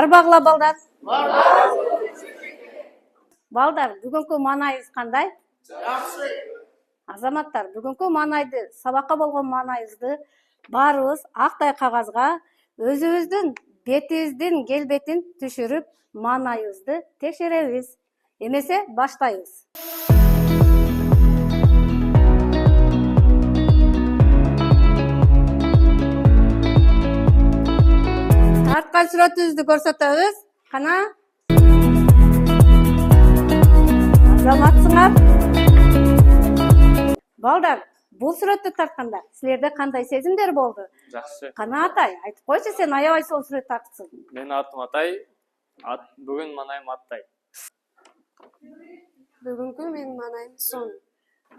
Барбагыла балдар. Балдар, бүгүнкү маанайыңыз кандай? Жакшы. Азаматтар, бүгүнкү маанайды, сабакка болгон маанайыбызды баарыбыз актай кагазга өзүбүздүн бетибиздин келбетин түшүрүп, маанайыбызды текшеребиз. Эмесе баштайбыз. Тарткан сүрөтүбүздү көрсөтөбүз. Кана? Азаматсыңар. Балдар, бул сүрөттү тартканда силерде кандай сезимдер болду? Жакшы. Кана Атай, айтып койчу, сен аябай сол сүрөт тарттың. Менин атым Атай. Бүгүн маанайым Аттай. Бүгүнкү менин маанайым сон.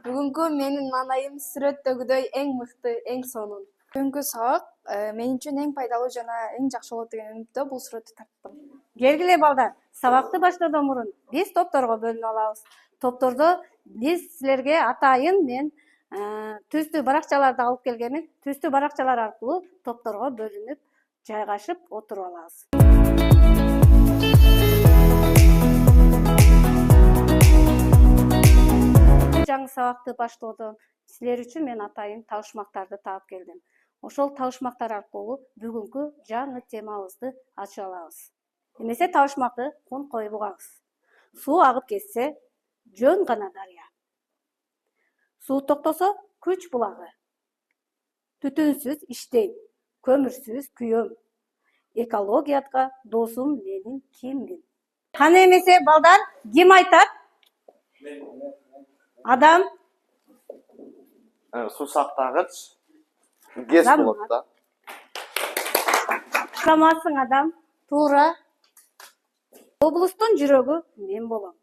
Бүгүнкү менин маанайым сүрөттөгүдөй эң мыкты, эң сонун. Бүгүнкү сабак мен үчүн эң пайдалуу жана эң жакшы болот деген үмүттө бул сүрөттү тарттым. Келгиле балдар, сабакты баштоодон мурун биз топторго бөлүнүп алабыз. Топтордо биз силерге атайын мен түздүү баракчаларды алып келгенмин. Түздүү баракчалар аркылуу топторго бөлүнүп, жайгашып отуруп алабыз. Жаңы сабакты баштоодон силер үчүн мен атайын табышмактарды таап келдим. Ошол табышмактар аркылуу бүгүнкү жаңы темабызды ачып алабыз. Эмесе табышмакты кон коюп угабыз. Суу агып кетсе, жөн гана дарыя. Суу токтосо, күч булагы. Түтүнсүз иштейм, көмүрсүз күйөм. Экологияга досум менин киммин? Кана эмесе балдар, ким айтат? Адам? Суу сактагыч. ГЭС болот да. Саламатсың адам? Туура. Облустун жүрөгү мен болом.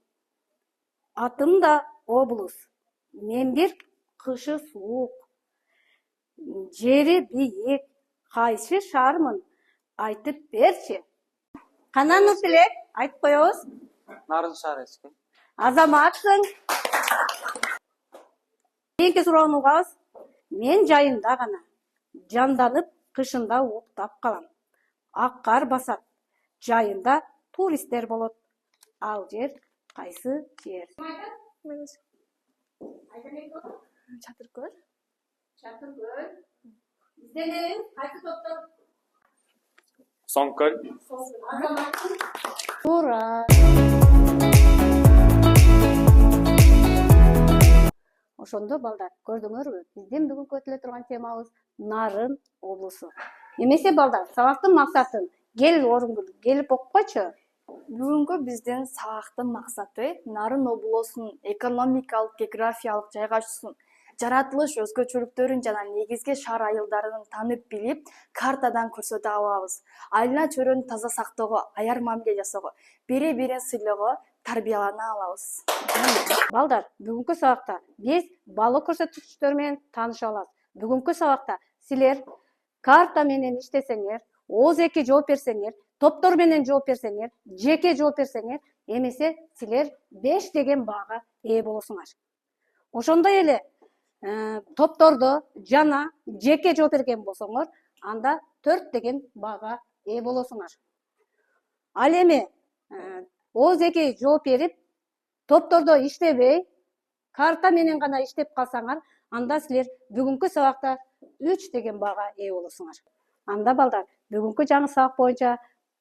Атым да облус. Мен бир кышы суук. Жери бийик. Кайсы шаармын? Айтып берчи. Кана Нуртилек, айтып коебуз. Нарын шаар эчкин. Азаматсың. Кийинки суроону угабыз. Мен жайында гана жанданып, кышында уктап калам. Ак кар басат. Жайында туристтер болот. Ал жер кайсы жер? Чатыркөл. Чатыркөл. Изденебиз, кайсы топтор? Соңкөл. Азаматсың. Туура. Ошондо балдар, көрдүңөрбү? Биздин бүгүнкү өтүлө турган темабыз Нарын облусу. Эмесе балдар, сабактын максатын келип окуп койчу. Бүгүнкү биздин сабактын максаты Нарын облусунун экономикалык, географиялык жайгашуусун, жаратылыш өзгөчөлүктөрүн жана негизги шаар айылдарын таанып билип, картадан көрсөтө алабыз. Айылына чөйрөнү таза сактоого, аяр мамиле жасоого, бири-бирин сыйлоого тарбиялана алабыз. Балдар, бүгүнкү сабакта биз баалоо көрсөткүчтөр менен таанышып алабыз. Бүгүнкү сабакта силер карта менен иштесеңер, ооз эки жооп берсеңер, топтор менен жооп берсеңер, жеке жооп берсеңер, эмесе силер 5 деген баага ээ болосуңар. Ошондой эле топтордо жана жеке жооп берген болсоңор, анда 4 деген баага ээ болосуңар. Ал эми ооз эки жооп берип, топтордо иштебей, карта менен гана иштеп калсаңар, анда силер бүгүнкү сабакта 3 деген баага ээ болосуңар. Анда балдар, бүгүнкү жаңы сабак боюнча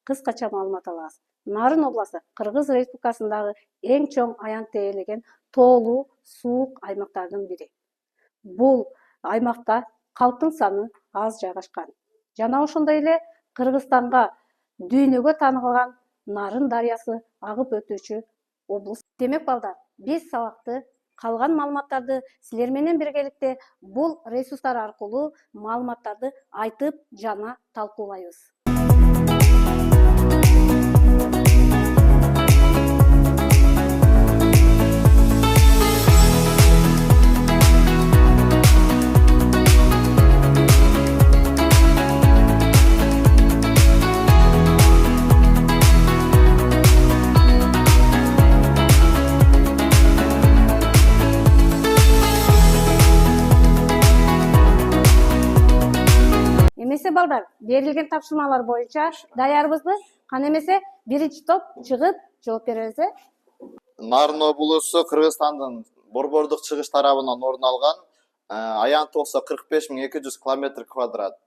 кыскача маалымат алабыз. Нарын областы Кыргыз Республикасындагы эң чоң аянтты ээлеген тоолуу, суук аймактардын бири. Бул аймакта калктын саны аз жайгашкан. Жана ошондой эле Кыргызстанга дүйнөгө таанылган Нарын дарыясы агып өтүүчү облус. Демек балдар, биз сабакты калган маалыматтарды силер менен биргеликте бул ресурстар аркылуу маалыматтарды айтып жана талкуулайбыз. Эмесе балдар, берилген тапшырмалар боюнча даярбызбы? Кана эмесе биринчи топ чыгып жооп беребиз. Нарын облусу Кыргызстандын борбордук чыгыш тарабынан орун алган. Аянты болсо 45.200 километр квадрат.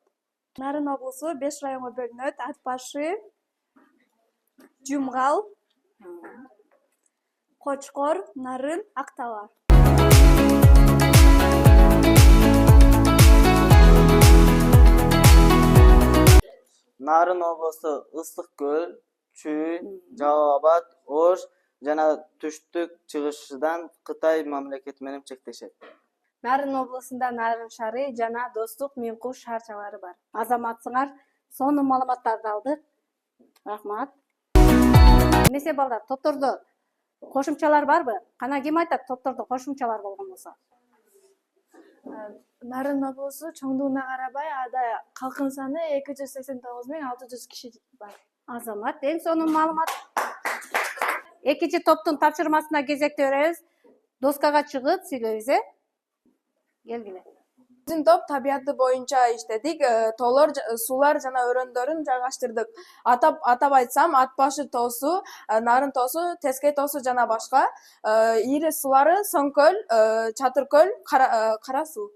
Нарын облусу 5 районго бөлүнөт. Ат башы, Жумгал, Кочкор, Нарын, Актала. Нарын облусу Ыстык көл, Чүй, Жалал Абад, Ош жана түштүк чыгышынан Кытай мамлекети менен чектешет. Нарын облусунда Нарын шаары жана Достук Миңкуш шаарчалары бар. Азаматсыңар сонун маалыматтарды алдык. Рахмат. Эмесе балдар, топтордо кошумчалар барбы? Кана ким айтат топтордо кошумчалар болгон болсо? Нарын облусу чоңдугуна карабай ада калкын саны 289.600 киши бар. Азамат, эң сонун маалымат. Экинчи топтун тапшырмасына кезекте беребиз. Доскага чыгып сүйлөйбүз, Келгиле. Биздин топ табияты боюнча иштедик. Тоолор, суулар жана өрөөндөрүн жайгаштырдык. Атап айтсам, ат башы тоосу, Нарын тоосу, Тескей тоосу жана башка. Ири суулары Соңкөл, Чатыр көл, Кара суу.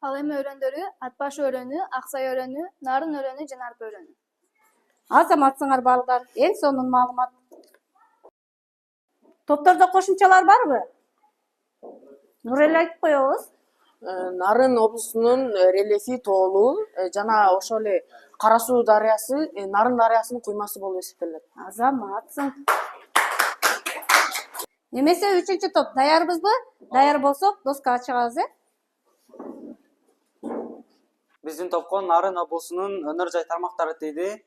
Ал эми өрөөндөрү ат башы өрөөнү, Аксай өрөөнү, Нарын өрөөнү жана Арпа өрөөнү. Азаматсыңар балдар, эң сонун маалымат. Топтордо кошумчалар барбы? Нуреле айтып коебуз. Нарын облусунун рельефи тоолуу жана ошол эле Кара суу дарыясы Нарын дарыясынын куймасы болуп эсептелет. Азаматсың. Эмесе үчүнчү топ даярбызбы? Даяр болсок, доскага чыгабыз, Биздин топко Нарын облусунун өнөр жай тармактары тийди.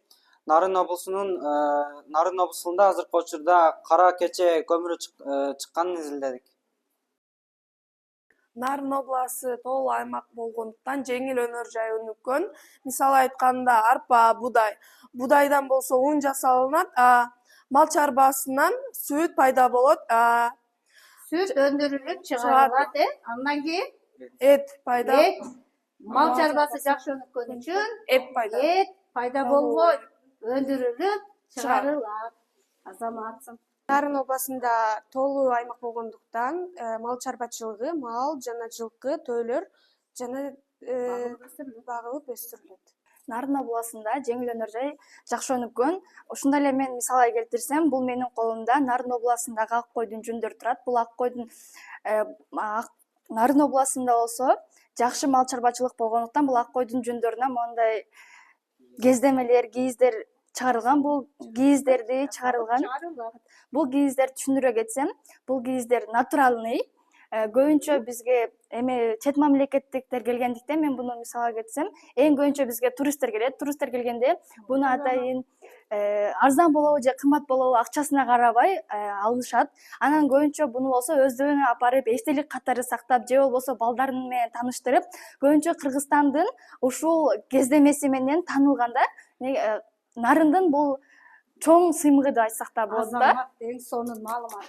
Нарын облусунда азыркы учурда кара кече көмүрү чыкканын изилдедик. Нарын областы тоолуу аймак болгондуктан жеңил өнөр жай өнүккөн. Мисалы айтканда арпа, будай. Будайдан болсо ун жасалынат, мал чарбасынан сүт пайда болот, Сүт өндүрүлүп чыгарылат, Андан кийин эт пайда. Мал чарбасы жакшы өнүккөн үчүн Эт пайда. эт пайда болгой, өндүрүлүп чыгарылат. Азаматсың. Нарын областында тоолуу аймак болгондуктан мал чарбачылыгы, мал жана жылкы, төөлөр жана багылып өстүрүлөт. Нарын областында жеңил өнөр жай жакшы өнүккөн. Ошондой эле мен мисалга келтирсем, бул менин колумда Нарын областындагы ак койдун жүндөрү турат. Бул ак койдун Нарын областында болсо жакшы мал чарбачылык болгондуктан бул ак койдун жүндөрүнөн моундай кездемелер, кийиздер чыгарылган. Бул кийиздерди чыгарылган. Бул кийиздерди түшүндүрө кетсем, бул кийиздер натуральный. Көбүнчө бизге эми чет мамлекеттиктер келгендиктен мен буну мисалга кетсем, эң көбүнчө бизге туристтер келет. Туристтер келгенде буну атайын арзан болобу же кымбат болобу акчасына карабай алышат. Анан көбүнчө буну болсо өздөрүнө апарып эстелик катары сактап же болбосо балдары менен тааныштырып, көбүнчө Кыргызстандын ушул кездемеси менен таанылганда Нарындын бул чоң сыймыгы деп айтсак да болот да. Азамат, эң сонун маалымат,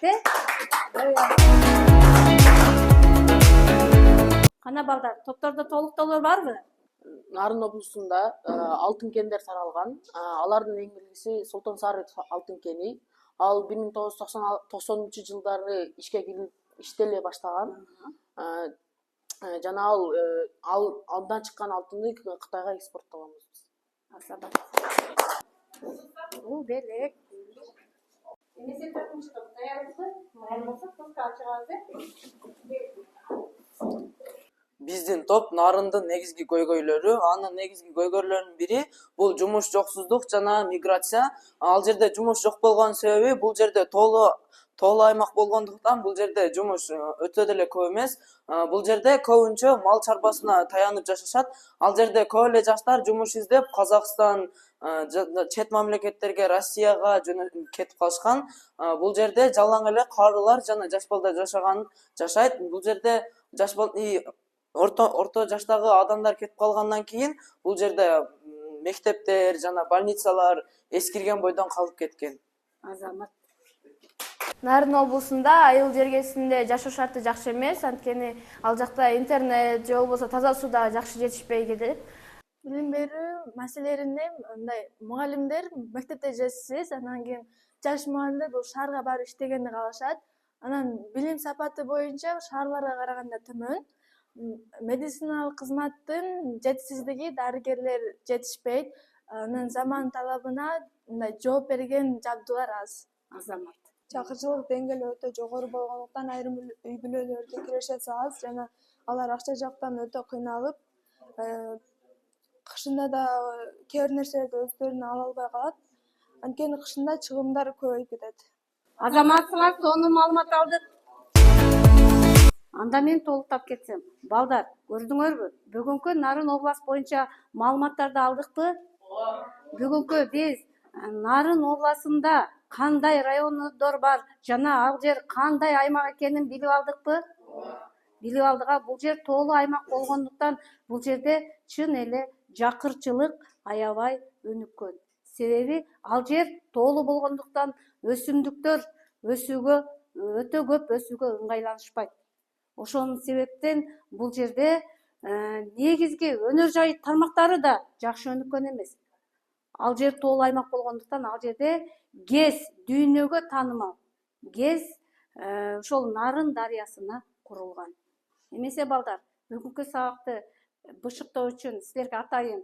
Кана балдар, топтордо толуктоолор барбы? Нарын облусунда алтын кендер таралган. Алардын эң биринчиси Солтон Сары алтын кени. Ал 1990-жылдары ишке кирип иштеле баштаган. Жана ал андан чыккан алтынды Кытайга экспорттогонбуз. Азамат. Бул белек. Эмесе төртүнчү топ даярбызбы? Даяр болсок, доскага чыгабыз, Биздин топ Нарындын негизги көйгөйлөрү, анын негизги көйгөйлөрүнүн бири бул жумуш жоксуздук жана миграция. Ал жерде жумуш жок болгон себеби бул жерде тоолуу аймак болгондуктан бул жерде жумуш өтө деле көп эмес. Бул жерде көбүнчө мал чарбасына таянып жашашат. Ал жерде көп эле жаштар жумуш издеп Казакстан, чет мамлекеттерге, Россияга кетип калышкан. Бул жерде жалаң эле карылар жана жаш балдар жашайт. Бул жерде жаш орто жаштагы адамдар кетип калгандан кийин бул жерде мектептер жана больницалар эскирген бойдон калып кеткен. Азамат. Нарын облусунда айыл жергесинде жашоо шарты жакшы эмес, анткени ал жакта интернет же болбосо таза суу да жакшы жетишпей келет. Билим берүү маселелерине мындай мугалимдер мектепте жешсиз, анан кийин жаш мугалимдер бул шаарга барып иштегенди каалашат. Анан билим сапаты боюнча шаарларга караганда төмөн. Медициналык кызматтын жетишсиздиги, дарыгерлер жетишпейт. Анан заман талабына мындай жооп берген жабдуулар аз. Азамат. Чакырчылык деңгээли өтө жогору болгондуктан айрым үй бүлөлөрдө кирешеси аз жана алар акча жактан өтө кыйналып, кышында да кээ бир нерселерди өздөрүнө ала албай калат. Анткени кышында чыгымдар көбөйүп кетет. Азаматсыңар сонун маалымат алдык. Анда мен толуктап кетсем. Балдар, көрдүңөрбү? Бүгүнкү Нарын область боюнча маалыматтарды алдыкпы? Бүгүнкү биз Нарын областында кандай райондор бар жана ал жер кандай аймак экенин билип алдыкпы? Билип алдык. Бул жер тоолуу аймак болгондуктан бул жерде чын эле жакырчылык аябай өнүккөн. Себеби ал жер тоолуу болгондуктан өсүмдүктөр өсүүгө өтө көп өсүүгө ыңгайланышпайт. Ошонун себептен бул жерде негизги өнөр жай тармактары да жакшы өнүккөн эмес. Ал жер тоолуу аймак болгондуктан ал жерде ГЭС дүйнөгө таанымал. ГЭС ошол Нарын дарыясына курулган. Эмесе балдар, бүгүнкү сабакты бышыктоо үчүн силерге атайын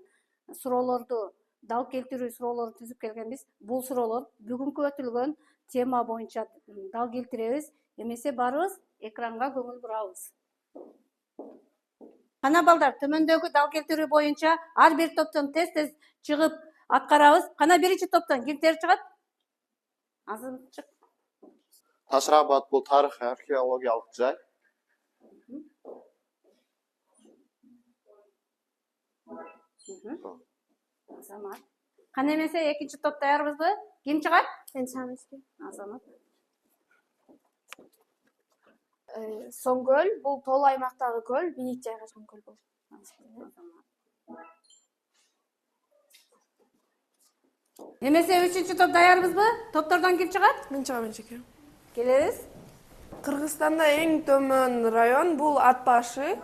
суроолорду, дал келтирүү суроолорду түзүп келгенбиз. Бул суроолор бүгүнкү өтүлгөн тема боюнча дал келтиребиз. Эмесе барыбыз экранга көңүл бурабыз. Кана балдар, төмөндөгү дал келтирүү боюнча ар бир топтон тез чыгып аткарабыз. Кана биринчи топтон кимдер чыгат? Азымчык. Ташрабат бул тарых археологиялык жай. Азамат. Кана эмесе экинчи топ даярбызбы? Ким чыгат? Мен Самиски. Азамат. Соң көл бул тоолуу аймактагы көл, бийик жайгашкан көл бул. Эмесе үчүнчү топ даярбызбы? Топтордон ким чыгат? Мен чыгам эчеке. Келебиз. Кыргызстанда эң төмөн район бул Ат башы.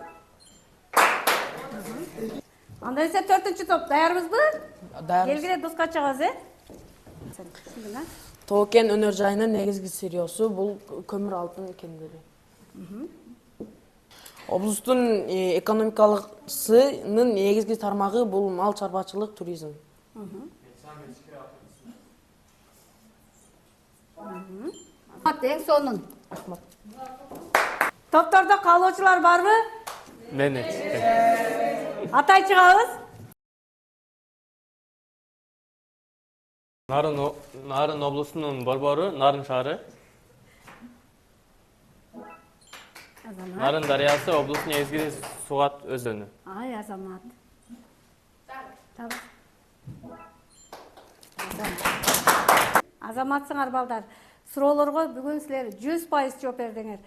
Анда эсе төртүнчү топ даярбызбы? Даярбыз. Келгиле дуска чыгабыз, Тоо кен өнөр жайынын негизги сыйроосу бул көмүр алтын кендери. Облустун экономикасынын негизги тармагы бул мал чарбачылык, туризм. Эң сонун. Топтордо каалоочулар барбы? Мен Атай чыгабыз. Нарын облусунун борбору Нарын шаары. Нарын дарыясы облустун негизги сугат өзөнү. Ай, Азамат. Азаматсыңар балдар. Суроолорго бүгүн силер 100% жооп бердиңер.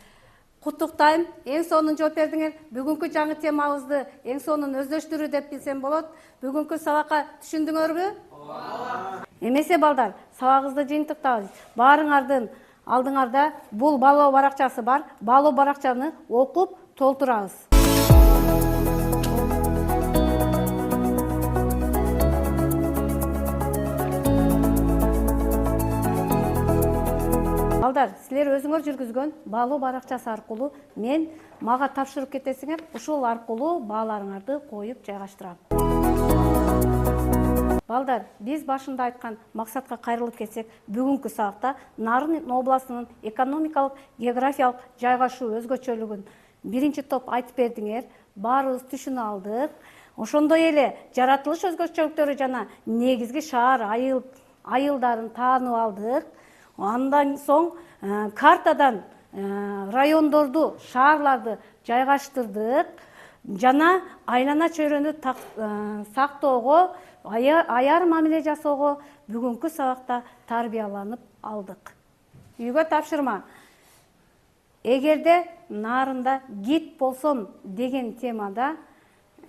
Куттуктайм. Эң сонун жооп бердиңер. Бүгүнкү жаңы темабызды эң сонун өздөштүрүү деп билсем болот. Бүгүнкү сабакка түшүндүңөрбү? Эмесе балдар, сабагыбызды жыйынтыктабыз. Баарыңардын алдыңарда бул баалоо баракчасы бар. Баалоо баракчаны окуп толтурабыз. Балдар, силер өзүңөр жүргүзгөн баалоо баракчасы аркылуу мен мага тапшырып кетесиңер. Ушул аркылуу бааларыңарды коюп жайгаштырам. Балдар, биз башында айткан максатка кайрылып кетсек, бүгүнкү сабакта Нарын областынын экономикалык, географиялык жайгашуу өзгөчөлүгүн биринчи топ айтып бердиңер. Баарыбыз түшүнө алдык. Ошондой эле жаратылыш өзгөчөлүктөрү жана негизги шаар айылдарын таанып алдык. Андан соң картадан райондорду, шаарларды жайгаштырдык. Жана айлана чөйрөнү сактоого, аяр мамиле жасоого бүгүнкү сабакта тарбияланып алдык. Үйгө тапшырма. Эгерде Нарында гид болсом деген темада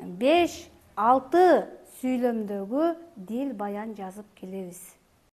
5-6 сүйлөмдөгү дил баян жазып келебиз.